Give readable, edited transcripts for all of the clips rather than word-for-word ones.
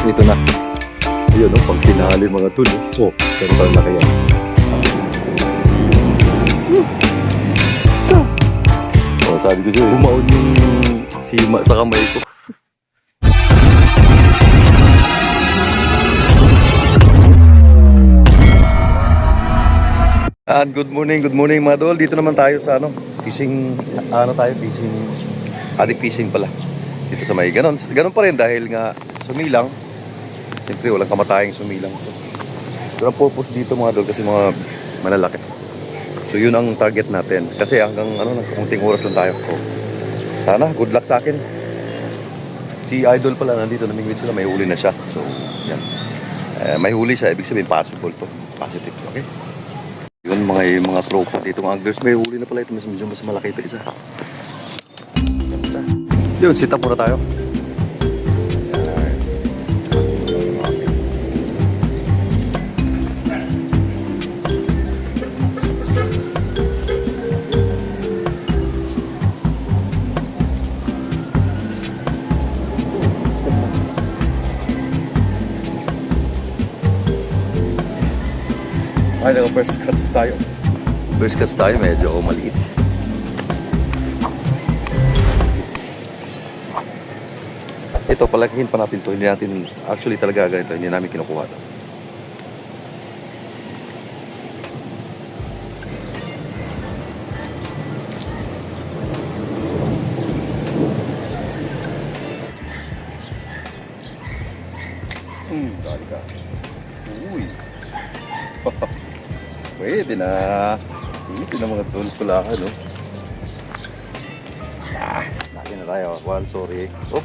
Ito na. Ayun, no? Pag pinali mga tol. Oh, pero parang na kaya. Oh, sabi ko siya, bumaon yung sima sa kamay ko. And good morning mga dol. Dito naman tayo sa fishing, fishing, adik fishing pala. Dito sa may ganon pa rin dahil nga sumilang. Siyempre walang kamatayang sumilang. So ang purpose dito mga dol kasi mga malalaki. So yun ang target natin. Kasi hanggang kunting oras lang tayo. So sana good luck sa akin. Si Idol pala nandito, namingwit sila, may huli na siya. So yan. May huli siya, ibig sabihin possible to. Positive, okay? Yun mga tropa dito ng anglers, may huli na pala ito, medyo mas malaki ito isa. Yun, sit up muna tayo. Ay, first cuts tayo. First cuts tayo, medyo maliit. Ito, palakihin pa natin to. Hindi natin, actually talaga ganito, hindi namin kinukuha to. Dali ka. Uy. Pwede na. Ito na mga tol pula ka, no? Lagi na tayo. Well, sorry. Op.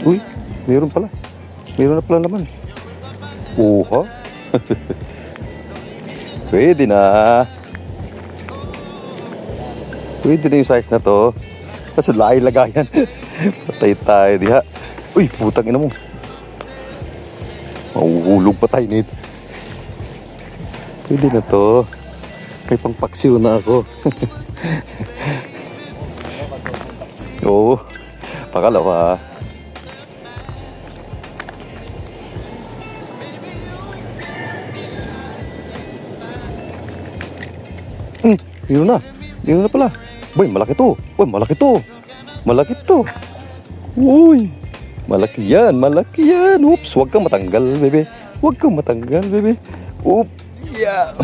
Uy, meron pala. Meron na pala naman. Oha. Pwede na. Pwede na yung size na to. Kaso lagayan. Patay tayo diha. Uy, putang ina mo. Mahuhulog pa tayo nito. Pwede na to. May pangpaksiw na ako. Oo. Pakalawa. Yun na pala. Boy, malaki to. Malaki to. Uy, malaki yan. Oops, huwag kang matanggal, bebe. Oop, yeah.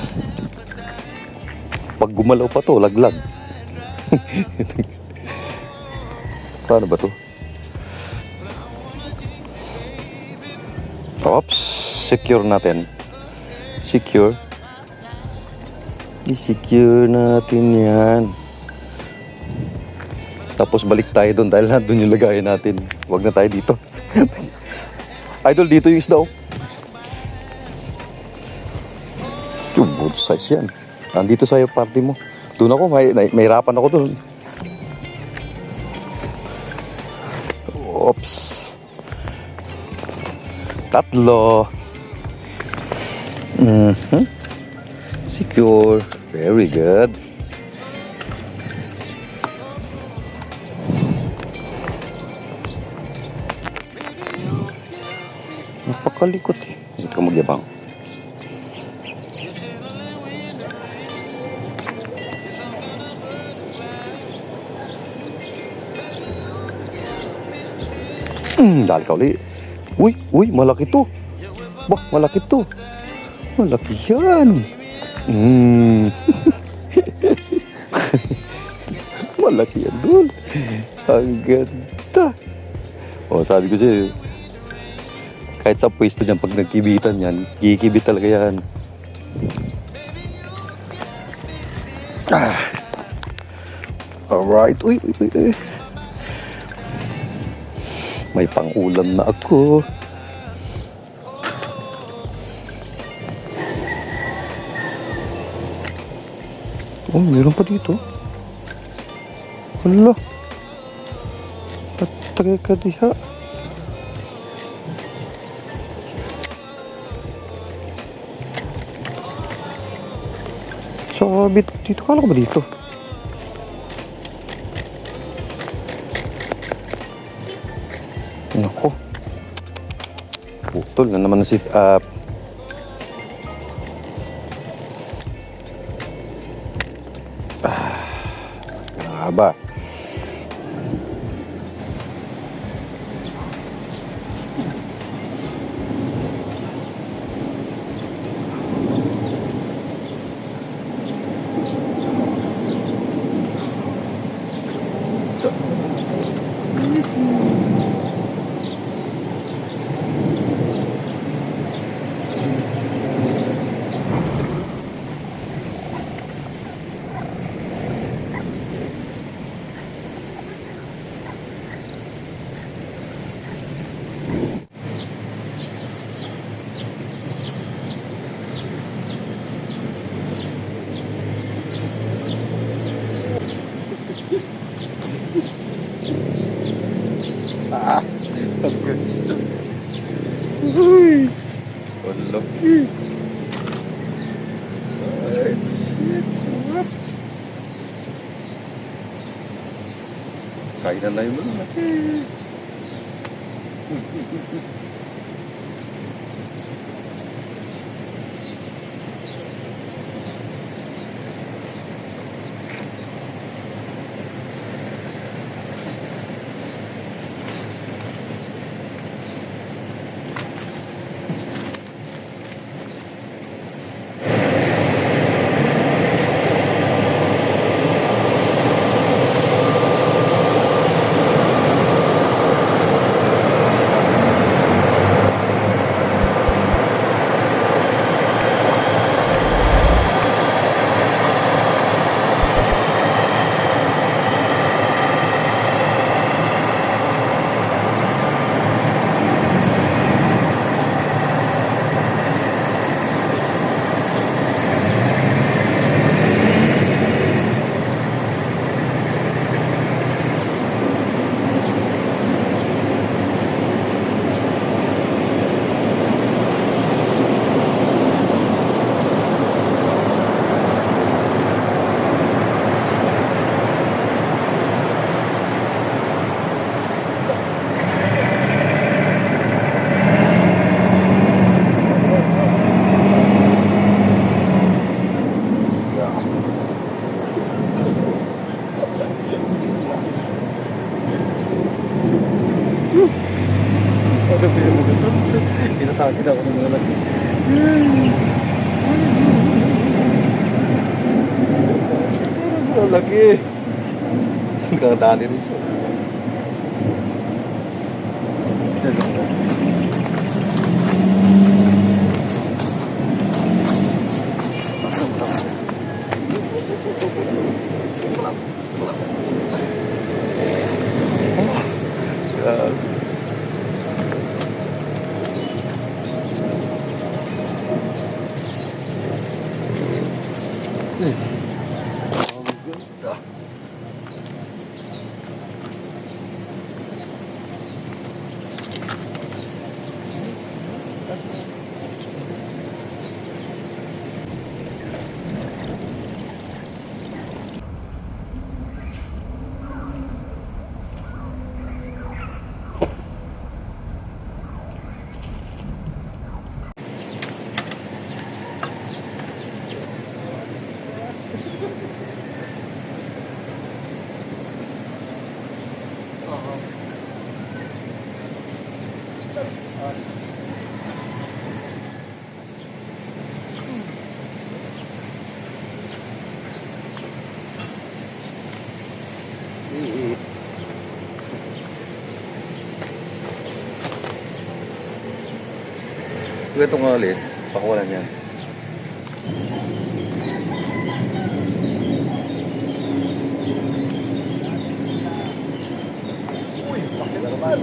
Pag gumalaw pa to, laglag. Paano ba to? Oops, secure natin. I-secure natin yan. Tapos balik tayo doon dahil nandun yung lagayan natin. Huwag na tayo dito. Idol, dito yung isda, oh. Yung good size yan. Nandito sa'yo party mo. Doon ako, may hirapan ako doon. Oops. 3. Secure. Very good. Napakalikot eh. Hindi ka magyabang. Dali ka ulit. Uy, malaki to. Bah, malaki to. Malaki yan. Malaki yan doon. Ang ganda. O, sabi ko siya, kahit sa pwesto dyan, pag nagkibitan yan, kikibit talaga yan. Alright. Uy. May pang-ulam na ako. Oh, meron pa dito. Hala. Patagay ka diha. Sabit dito. Kala ko ba dito? Nako. Putol na naman ang sit up. Haba. Uy! Laki! Alright, shit! Sarap! Kainan na yung malaki! Pinatagin ako ng mga laki. Ang laki. Nakadali rin siya. Ito nga ulit, pakawalan yan. Uy, bakit na naman?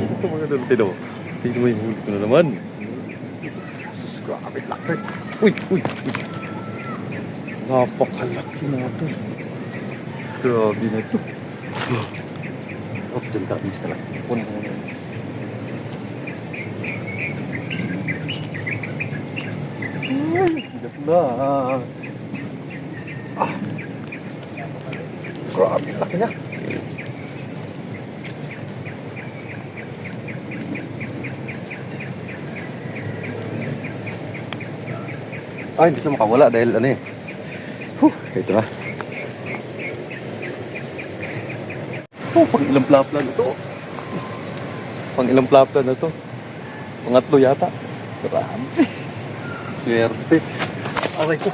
Ito mga dalutino. Tingnan mo yung huli ko na naman. Sus, grabe laki. Uy, uy, uy. Napakalaki mga tol. Grabe na ito. Oh, dyan ka, bis ka lang. Punin mo na yun. Higat na. Grabe, laki na. Hindi siya makawala dahil ano eh. Ito na. Pang ilang plapla na to. Pang ilang plapla na to. Pangatlo yata. Grabe. Swerte. Aray ko.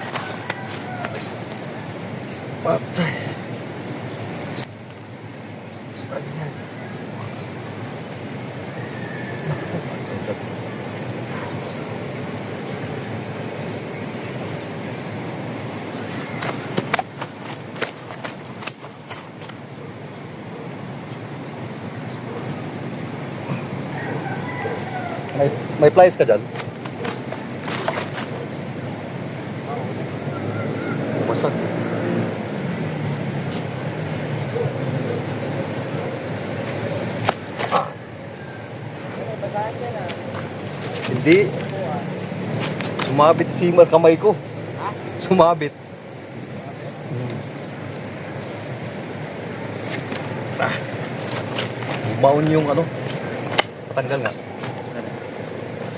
Patay. Ayan. May pliers ka dyan? Bumasan. Hindi. Sumabit si kamay ko. Sumabit. Bumaon yung ano. Patanggal nga.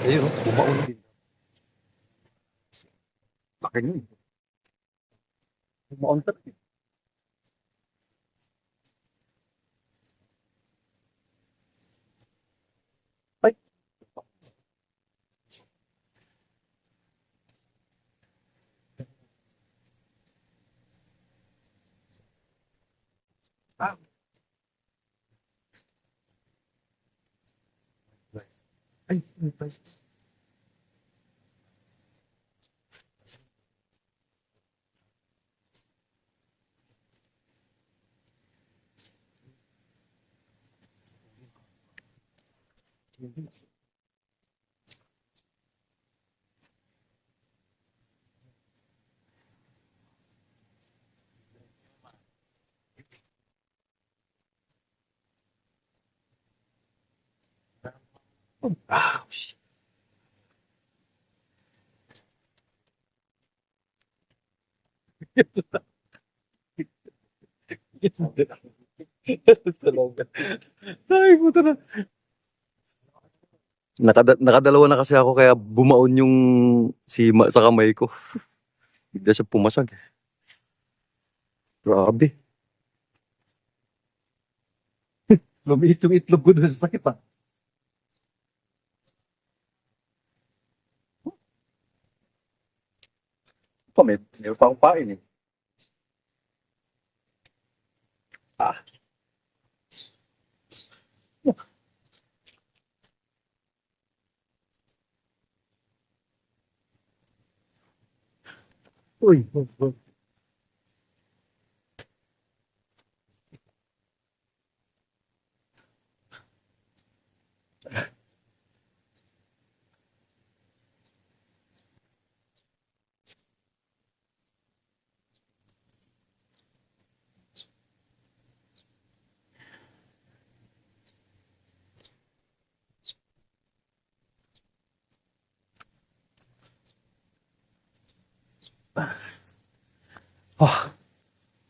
Ayun, bumaon din. Laki nyo. Bumaon pa rin. Ay. Ay, ay. Talaga. Ay, puta na. Nakadalawa na kasi ako kaya bumaon yung sa kamay ko. Bigla siya pumasag. Grabe. Lumiit yung itlog ko doon sa sakit ah. May pa akong pain eh. Uy.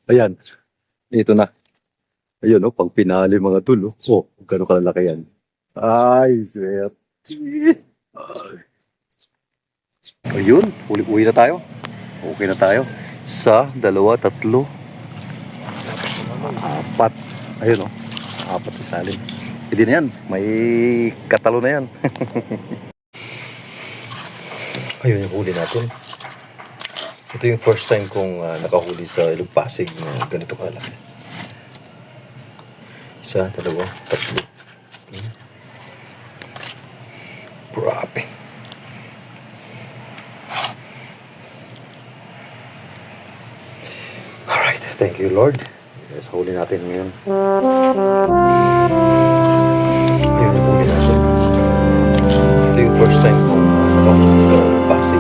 Ayan. Ito na. Ayun, oh, pang pinali mga tol. Oh, gano'ng kalalaki yan. Ay, swerte. Ayun, uwi na tayo. Okay na tayo. Sa, dalawa, tatlo, apat. Ayun, oh. Apat na salim. Hindi na yan. May katalo na yan. Ayun yung huli natin. Ito yung first time kong nakahuli sa Ilog Pasig na ganito kalaki. Isa, dalawa, tatlo. Grabe. Alright, thank you Lord. Yes, huli natin ngayon. Ayun yung huli natin. Ito yung first time kong nakahuli sa Ilog Pasig.